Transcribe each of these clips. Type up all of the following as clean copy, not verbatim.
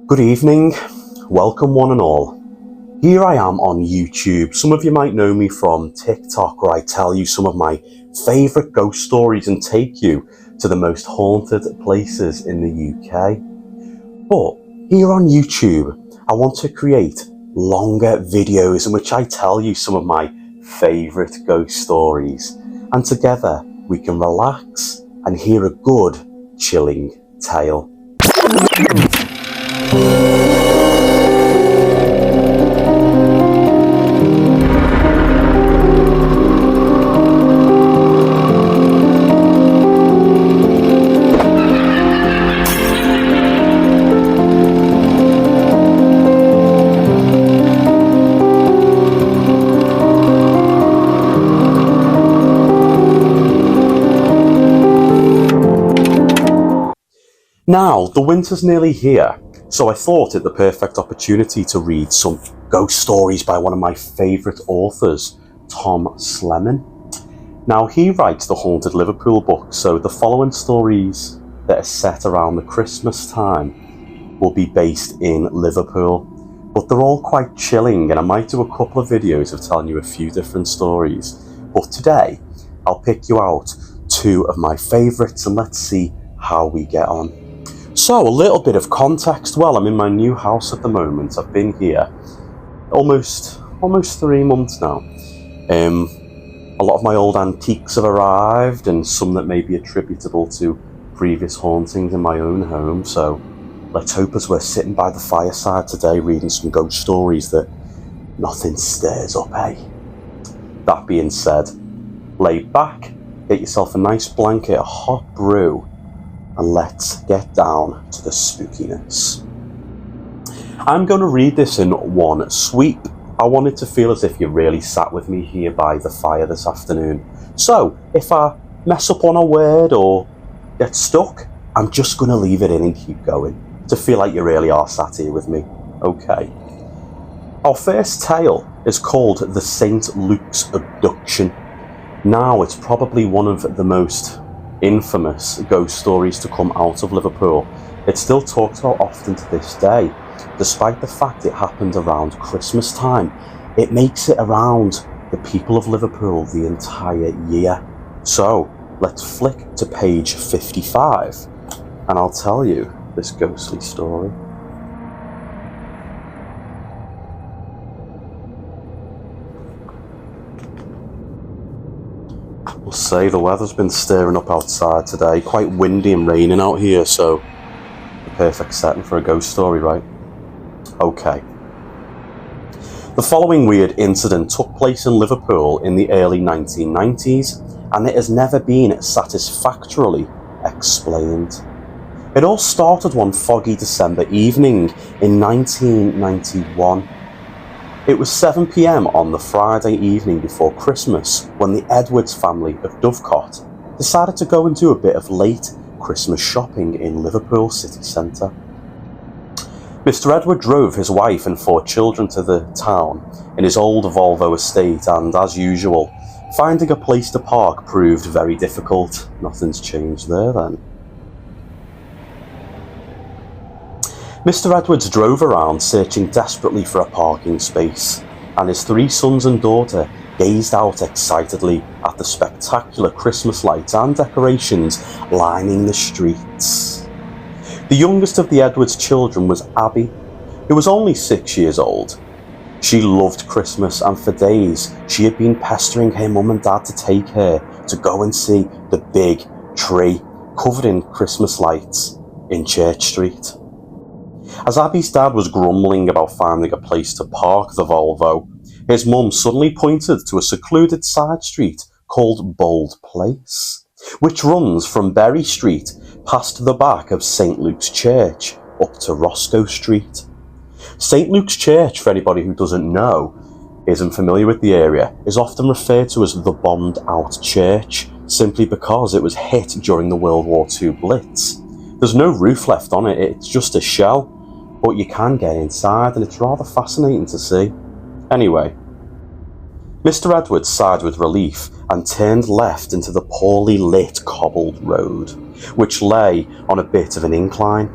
Good evening, welcome one and all. Here I am on YouTube. Some of you might know me from TikTok, where I tell you some of my favourite ghost stories and take you to the most haunted places in the UK. But here on YouTube, I want to create longer videos in which I tell you some of my favourite ghost stories, and together we can relax and hear a good, chilling tale. Now, the winter's nearly here, so I thought it the perfect opportunity to read some ghost stories by one of my favourite authors, Tom Slemen. Now, he writes the Haunted Liverpool book, so the following stories that are set around the Christmas time will be based in Liverpool, but they're all quite chilling, and I might do a couple of videos of telling you a few different stories. But today, I'll pick you out two of my favourites, and let's see how we get on. So, a little bit of context. Well, I'm in my new house at the moment. I've been here almost 3 months now. A lot of my old antiques have arrived, and some that may be attributable to previous hauntings in my own home. So, let's hope as we're sitting by the fireside today reading some ghost stories that nothing stirs up, eh? That being said, lay back, get yourself a nice blanket, a hot brew, and let's get down to the spookiness. I'm going to read this in one sweep. I want it to feel as if you really sat with me here by the fire this afternoon. So, if I mess up on a word or get stuck, I'm just going to leave it in and keep going, to feel like you really are sat here with me. Okay. Our first tale is called The St. Luke's Abduction. Now, it's probably one of the most infamous ghost stories to come out of Liverpool. It's still talked about often to this day, despite the fact it happened around Christmas time. It makes it around the people of Liverpool the entire year. So let's flick to page 55 and I'll tell you this ghostly story. We'll say the weather's been stirring up outside today, quite windy and raining out here, so the perfect setting for a ghost story, right? Okay. The following weird incident took place in Liverpool in the early 1990s, and it has never been satisfactorily explained. It all started one foggy December evening in 1991. It was 7 p.m. on the Friday evening before Christmas when the Edwards family of Dovecot decided to go and do a bit of late Christmas shopping in Liverpool city centre. Mr. Edward drove his wife and 4 children to the town in his old Volvo estate, and as usual, finding a place to park proved very difficult. Nothing's changed there then. Mr. Edwards drove around searching desperately for a parking space, and his 3 sons and daughter gazed out excitedly at the spectacular Christmas lights and decorations lining the streets. The youngest of the Edwards children was Abby, who was only 6 years old. She loved Christmas, and for days she had been pestering her mum and dad to take her to go and see the big tree covered in Christmas lights in Church Street. As Abby's dad was grumbling about finding a place to park the Volvo, his mum suddenly pointed to a secluded side street called Bold Place, which runs from Berry Street past the back of St. Luke's Church up to Roscoe Street. St. Luke's Church, for anybody who doesn't know, isn't familiar with the area, is often referred to as the bombed out church, simply because it was hit during the World War II Blitz. There's no roof left on it, it's just a shell, but you can get inside and it's rather fascinating to see. Anyway, Mr. Edwards sighed with relief and turned left into the poorly lit cobbled road, which lay on a bit of an incline.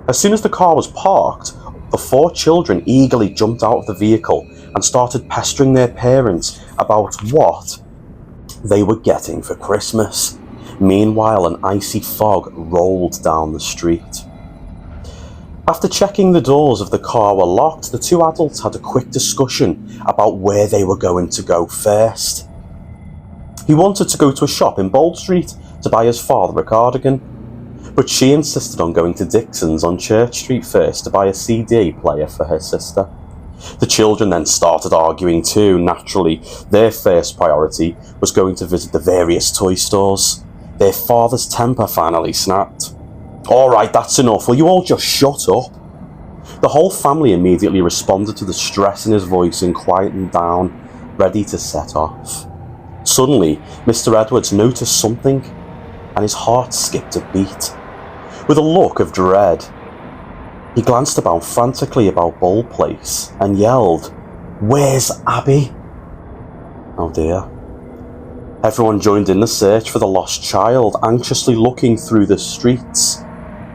As soon as the car was parked, the 4 children eagerly jumped out of the vehicle and started pestering their parents about what they were getting for Christmas. Meanwhile, an icy fog rolled down the street. After checking the doors of the car were locked, the 2 adults had a quick discussion about where they were going to go first. He wanted to go to a shop in Bold Street to buy his father a cardigan, but she insisted on going to Dixon's on Church Street first to buy a CD player for her sister. The children then started arguing too. Naturally, their first priority was going to visit the various toy stores. Their father's temper finally snapped. "All right, that's enough. Will you all just shut up?" The whole family immediately responded to the stress in his voice and quietened down, ready to set off. Suddenly, Mr. Edwards noticed something, and his heart skipped a beat. With a look of dread, he glanced about frantically about Bull Place and yelled, "Where's Abby?" Oh dear. Everyone joined in the search for the lost child, anxiously looking through the streets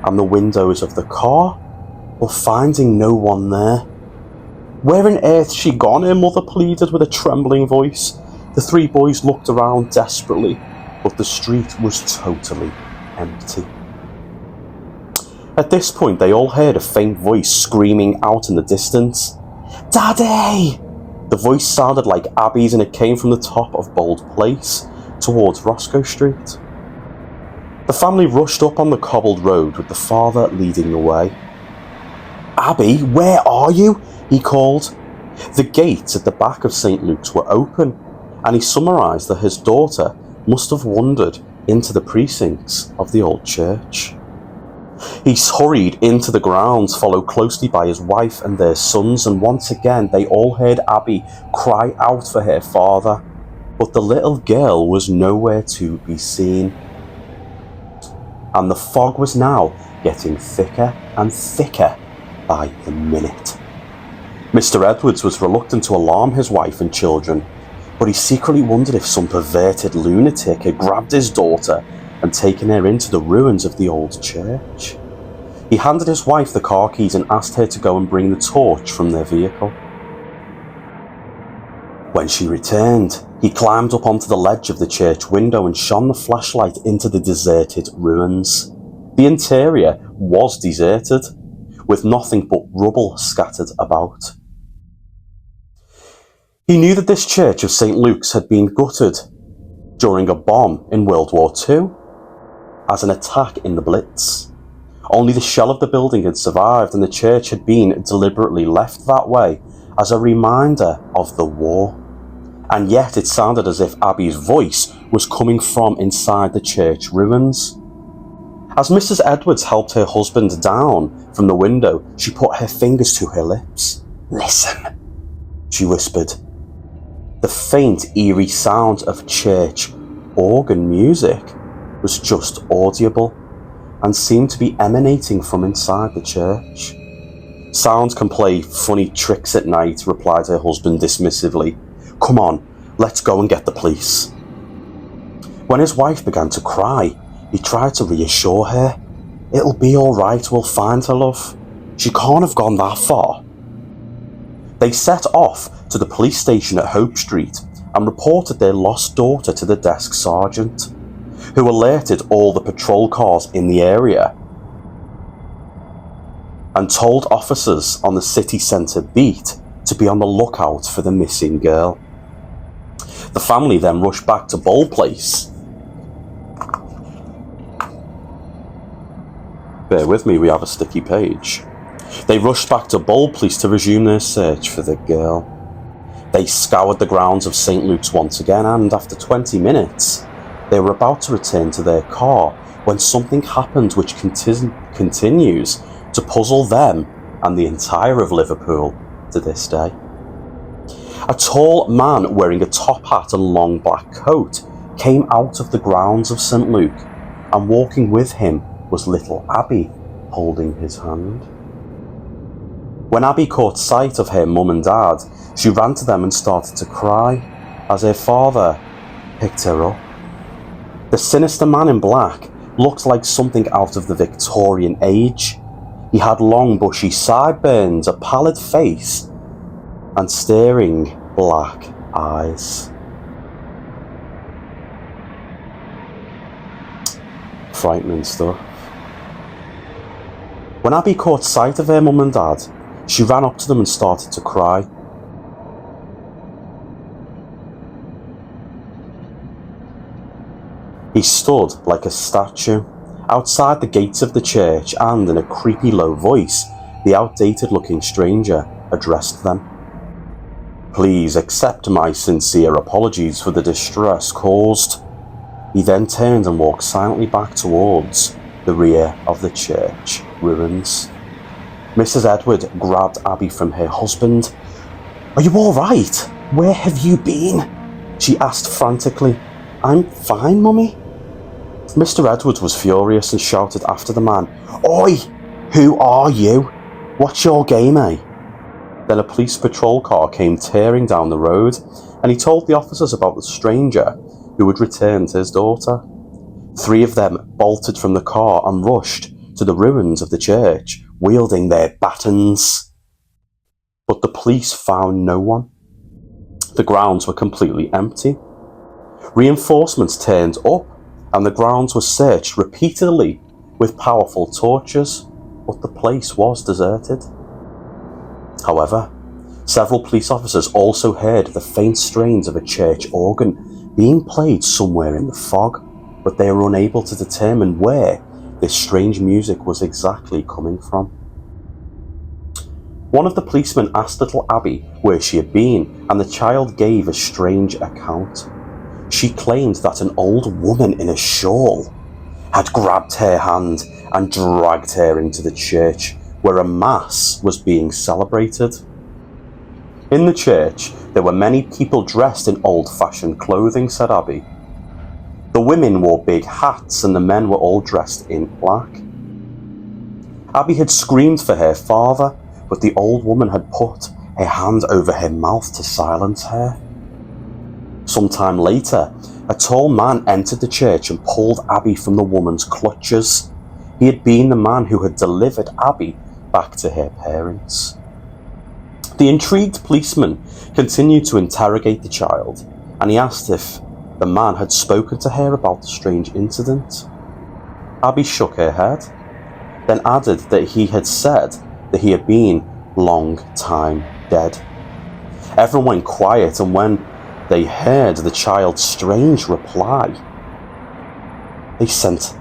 and the windows of the car, but finding no one there. "Where on earth's she gone?" her mother pleaded with a trembling voice. The 3 boys looked around desperately, but the street was totally empty. At this point, they all heard a faint voice screaming out in the distance. "Daddy!" The voice sounded like Abby's, and it came from the top of Bold Place, towards Roscoe Street. The family rushed up on the cobbled road, with the father leading the way. "Abby, where are you?" he called. The gates at the back of St. Luke's were open, and he summarised that his daughter must have wandered into the precincts of the old church. He hurried into the grounds, followed closely by his wife and their sons, and once again they all heard Abby cry out for her father, but the little girl was nowhere to be seen. And the fog was now getting thicker and thicker by the minute. Mr. Edwards was reluctant to alarm his wife and children, but he secretly wondered if some perverted lunatic had grabbed his daughter and taken her into the ruins of the old church. He handed his wife the car keys and asked her to go and bring the torch from their vehicle. When she returned, he climbed up onto the ledge of the church window and shone the flashlight into the deserted ruins. The interior was deserted, with nothing but rubble scattered about. He knew that this church of St. Luke's had been gutted during a bomb in World War II, as an attack in the Blitz. Only the shell of the building had survived, and the church had been deliberately left that way as a reminder of the war. And yet it sounded as if Abby's voice was coming from inside the church ruins. As Mrs. Edwards helped her husband down from the window, she put her fingers to her lips. "Listen," she whispered. The faint, eerie sound of church organ music was just audible and seemed to be emanating from inside the church. "Sound can play funny tricks at night," replied her husband dismissively. "Come on, let's go and get the police." When his wife began to cry, he tried to reassure her. "It'll be all right, we'll find her, love. She can't have gone that far." They set off to the police station at Hope Street and reported their lost daughter to the desk sergeant, who alerted all the patrol cars in the area and told officers on the city centre beat to be on the lookout for the missing girl. The family then rushed back to Bull Place. Bear with me, we have a sticky page. They rushed back to Bull Place to resume their search for the girl. They scoured the grounds of St. Luke's once again, and after 20 minutes, they were about to return to their car when something happened which continues to puzzle them and the entire of Liverpool to this day. A tall man wearing a top hat and long black coat came out of the grounds of St. Luke, and walking with him was little Abby, holding his hand. When Abby caught sight of her mum and dad, she ran to them and started to cry as her father picked her up. The sinister man in black looked like something out of the Victorian age. He had long bushy sideburns, a pallid face, and staring black eyes. Frightening stuff. When Abby caught sight of her mum and dad, she ran up to them and started to cry. He stood like a statue outside the gates of the church, and in a creepy low voice, the outdated-looking stranger addressed them. "Please accept my sincere apologies for the distress caused." He then turned and walked silently back towards the rear of the church ruins. Mrs. Edward grabbed Abby from her husband. "Are you all right? Where have you been?" she asked frantically. "I'm fine, Mummy." Mr. Edwards was furious and shouted after the man, "Oi! Who are you? What's your game, eh?" Then a police patrol car came tearing down the road, and he told the officers about the stranger who had returned his daughter. 3 of them bolted from the car and rushed to the ruins of the church, wielding their batons. But the police found no one. The grounds were completely empty. Reinforcements turned up, and the grounds were searched repeatedly with powerful torches, but the place was deserted. However, several police officers also heard the faint strains of a church organ being played somewhere in the fog, but they were unable to determine where this strange music was exactly coming from. One of the policemen asked little Abby where she had been, and the child gave a strange account. She claimed that an old woman in a shawl had grabbed her hand and dragged her into the church, where a mass was being celebrated. In the church, there were many people dressed in old-fashioned clothing, said Abby. The women wore big hats and the men were all dressed in black. Abby had screamed for her father, but the old woman had put her hand over her mouth to silence her. Sometime later, a tall man entered the church and pulled Abby from the woman's clutches. He had been the man who had delivered Abby back to her parents. The intrigued policeman continued to interrogate the child, and he asked if the man had spoken to her about the strange incident. Abby shook her head, then added that he had said that he had been long time dead. Everyone went quiet, and when they heard the child's strange reply, they sent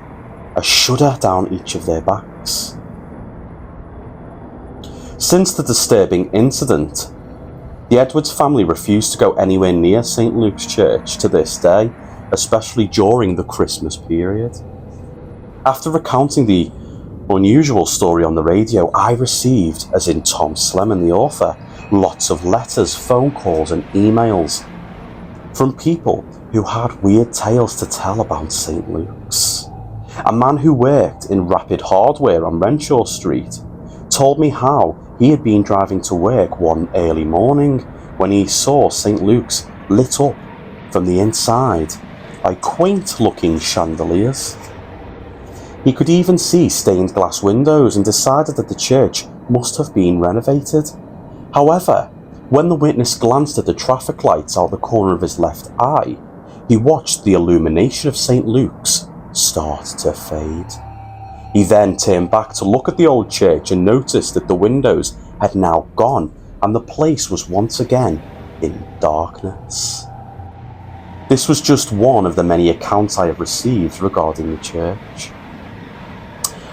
a shudder down each of their backs. Since the disturbing incident, the Edwards family refused to go anywhere near St. Luke's Church to this day, especially during the Christmas period. After recounting the unusual story on the radio, I received, as in Tom Slemen, the author, lots of letters, phone calls and emails from people who had weird tales to tell about St. Luke's. A man who worked in Rapid Hardware on Renshaw Street told me how he had been driving to work one early morning when he saw St. Luke's lit up from the inside by quaint-looking chandeliers. He could even see stained glass windows and decided that the church must have been renovated. However, when the witness glanced at the traffic lights out the corner of his left eye, he watched the illumination of St. Luke's start to fade. He then turned back to look at the old church and noticed that the windows had now gone and the place was once again in darkness. This was just one of the many accounts I have received regarding the church.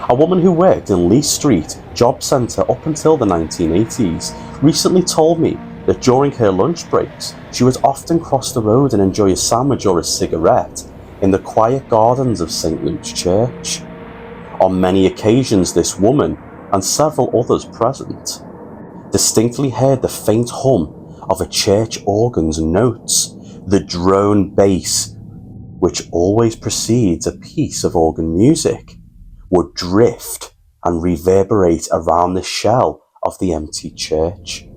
A woman who worked in Lee Street Job Centre up until the 1980s recently told me that during her lunch breaks, she would often cross the road and enjoy a sandwich or a cigarette in the quiet gardens of St. Luke's Church. On many occasions, this woman, and several others present, distinctly heard the faint hum of a church organ's notes, the drone bass, which always precedes a piece of organ music, would drift and reverberate around the shell of the empty church.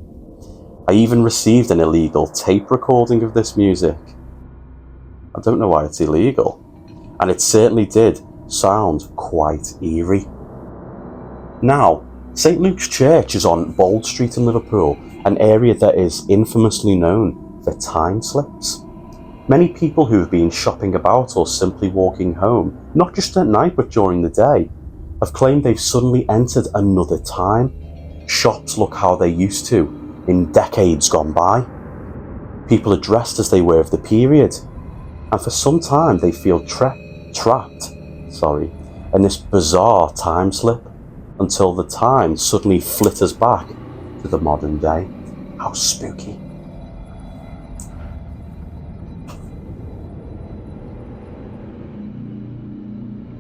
I even received an illegal tape recording of this music. I don't know why it's illegal, and it certainly did sound quite eerie. Now, St Luke's Church is on Bold Street in Liverpool, an area that is infamously known for time slips. Many people who have been shopping about or simply walking home, not just at night but during the day, have claimed they've suddenly entered another time. Shops look how they used to in decades gone by. People are dressed as they were of the period, and for some time they feel trapped in this bizarre time slip until the time suddenly flitters back to the modern day. How spooky.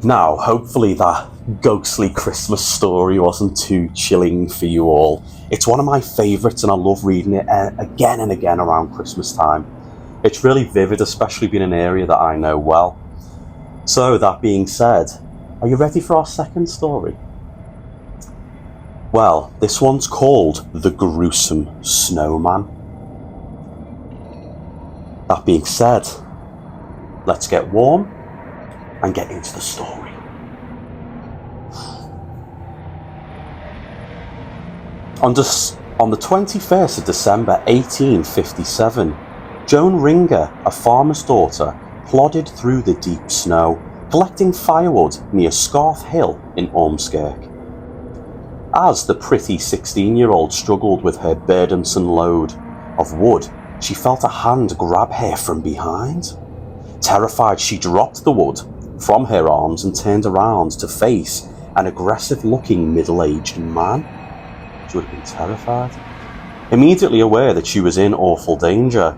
Now, hopefully that ghostly Christmas story wasn't too chilling for you all. It's one of my favourites and I love reading it again and again around Christmas time. It's really vivid, especially being an area that I know well. So, that being said, are you ready for our second story? Well, this one's called The Gruesome Snowman. That being said, let's get warm and get into the story. On the 21st of December 1857, Joan Ringer, a farmer's daughter, plodded through the deep snow, collecting firewood near Scarth Hill in Ormskirk. As the pretty 16-year-old struggled with her burdensome load of wood, she felt a hand grab her from behind. Terrified, she dropped the wood from her arms and turned around to face an aggressive-looking middle-aged man. She would have been terrified. Immediately aware that she was in awful danger,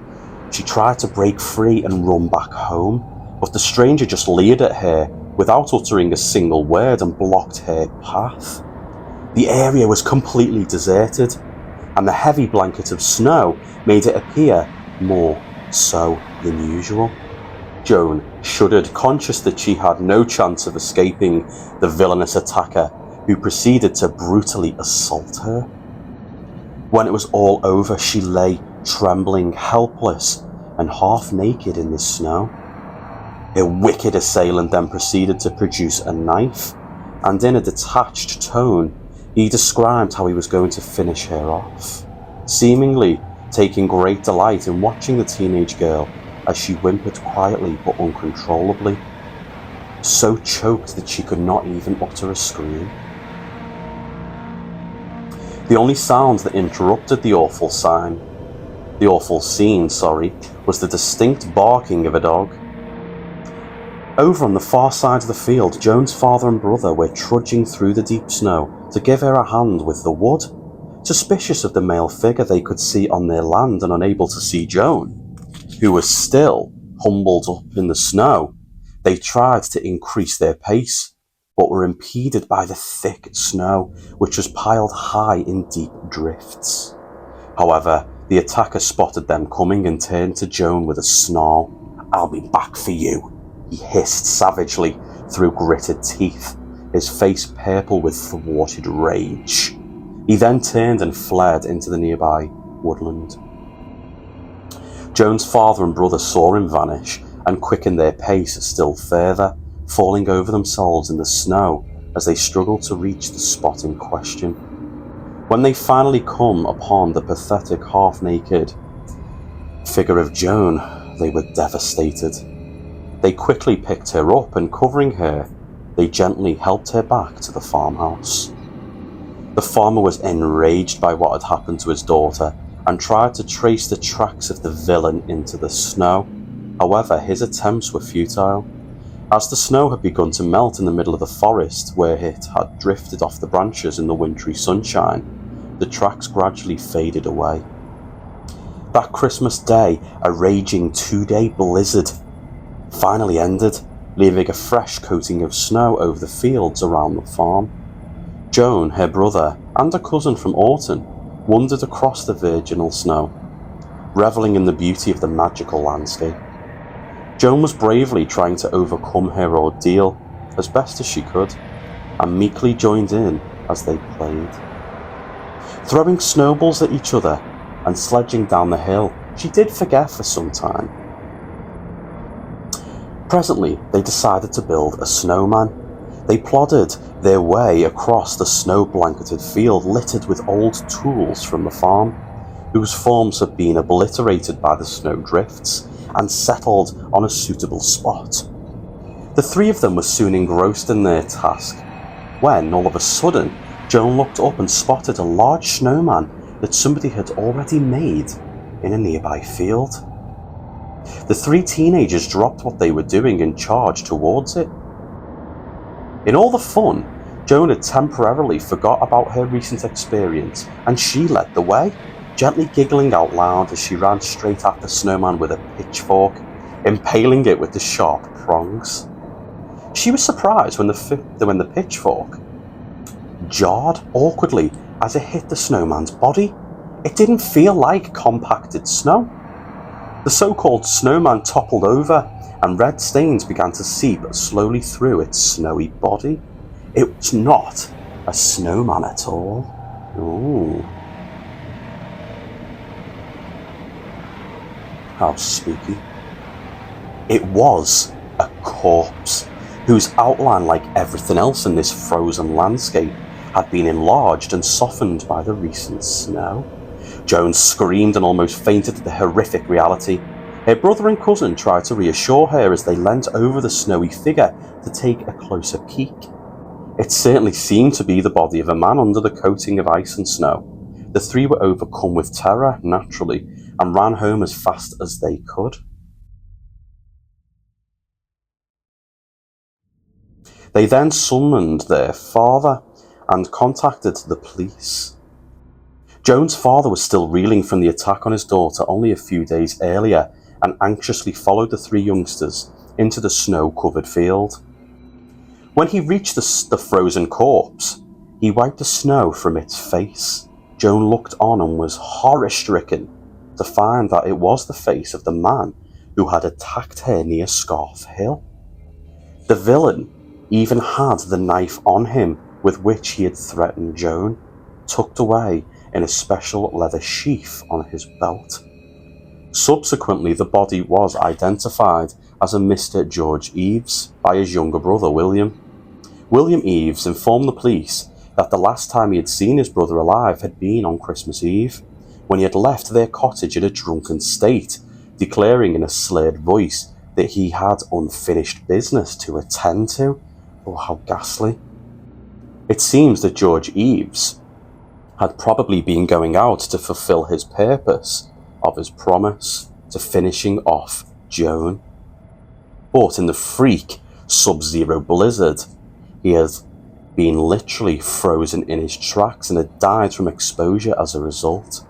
she tried to break free and run back home, but the stranger just leered at her without uttering a single word and blocked her path. The area was completely deserted, and the heavy blanket of snow made it appear more so than usual. Joan shuddered, conscious that she had no chance of escaping the villainous attacker who proceeded to brutally assault her. When it was all over, she lay trembling, helpless, and half naked in the snow. Her wicked assailant then proceeded to produce a knife, and in a detached tone, he described how he was going to finish her off, seemingly taking great delight in watching the teenage girl as she whimpered quietly but uncontrollably, so choked that she could not even utter a scream. The only sound that interrupted the awful scene, was the distinct barking of a dog. Over on the far side of the field, Joan's father and brother were trudging through the deep snow to give her a hand with the wood. Suspicious of the male figure they could see on their land and unable to see Joan, who was still humbled up in the snow, they tried to increase their pace, but were impeded by the thick snow, which was piled high in deep drifts. However, the attacker spotted them coming and turned to Joan with a snarl. "I'll be back for you," he hissed savagely through gritted teeth, his face purple with thwarted rage. He then turned and fled into the nearby woodland. Joan's father and brother saw him vanish and quickened their pace still further, falling over themselves in the snow as they struggled to reach the spot in question. When they finally come upon the pathetic half-naked figure of Joan, they were devastated. They quickly picked her up and, covering her, they gently helped her back to the farmhouse. The farmer was enraged by what had happened to his daughter and tried to trace the tracks of the villain into the snow. However, his attempts were futile. As the snow had begun to melt in the middle of the forest where it had drifted off the branches in the wintry sunshine, the tracks gradually faded away. That Christmas day, a raging 2-day blizzard finally ended, leaving a fresh coating of snow over the fields around the farm. Joan, her brother, and a cousin from Orton wandered across the virginal snow, revelling in the beauty of the magical landscape. Joan was bravely trying to overcome her ordeal as best as she could, and meekly joined in as they played. Throwing snowballs at each other and sledging down the hill, she did forget for some time. Presently, they decided to build a snowman. They plodded their way across the snow-blanketed field littered with old tools from the farm, whose forms had been obliterated by the snow drifts and settled on a suitable spot. The three of them were soon engrossed in their task, when, all of a sudden, Joan looked up and spotted a large snowman that somebody had already made in a nearby field. The three teenagers dropped what they were doing and charged towards it. In all the fun, Joan had temporarily forgot about her recent experience, and she led the way, gently giggling out loud as she ran straight at the snowman with a pitchfork, impaling it with the sharp prongs. She was surprised when the pitchfork jarred awkwardly as it hit the snowman's body. It didn't feel like compacted snow. The so-called snowman toppled over, and red stains began to seep slowly through its snowy body. It was not a snowman at all. Ooh. How spooky. It was a corpse, whose outline, like everything else in this frozen landscape, had been enlarged and softened by the recent snow. Joan screamed and almost fainted at the horrific reality. Her brother and cousin tried to reassure her as they leant over the snowy figure to take a closer peek. It certainly seemed to be the body of a man under the coating of ice and snow. The three were overcome with terror, naturally, and ran home as fast as they could. They then summoned their father and contacted the police. Joan's father was still reeling from the attack on his daughter only a few days earlier and anxiously followed the three youngsters into the snow-covered field. When he reached the frozen corpse, he wiped the snow from its face. Joan looked on and was horror-stricken to find that it was the face of the man who had attacked her near Scarf Hill. The villain even had the knife on him with which he had threatened Joan, tucked away in a special leather sheath on his belt. Subsequently, the body was identified as a Mr. George Eves by his younger brother William. William Eves informed the police that the last time he had seen his brother alive had been on Christmas Eve, when he had left their cottage in a drunken state, declaring in a slurred voice that he had unfinished business to attend to. Oh, how ghastly. It seems that George Eves had probably been going out to fulfill his purpose of his promise to finishing off Joan. But in the freak sub-zero blizzard, he had been literally frozen in his tracks and had died from exposure as a result.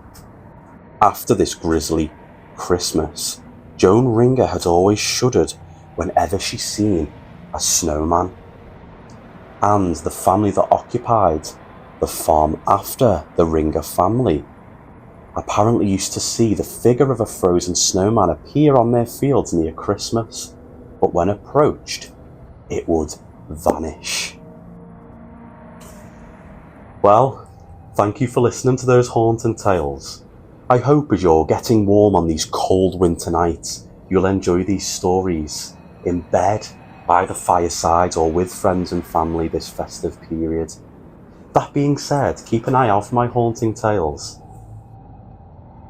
After this grisly Christmas, Joan Ringer had always shuddered whenever she seen a snowman. And the family that occupied the farm after the Ringer family apparently used to see the figure of a frozen snowman appear on their fields near Christmas, but when approached, it would vanish. Well, thank you for listening to those haunting tales. I hope as you're getting warm on these cold winter nights, you'll enjoy these stories in bed, by the fireside, or with friends and family this festive period. That being said, keep an eye out for my haunting tales.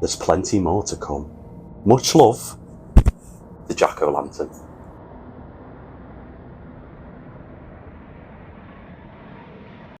There's plenty more to come. Much love, the Jack-O-Lantern.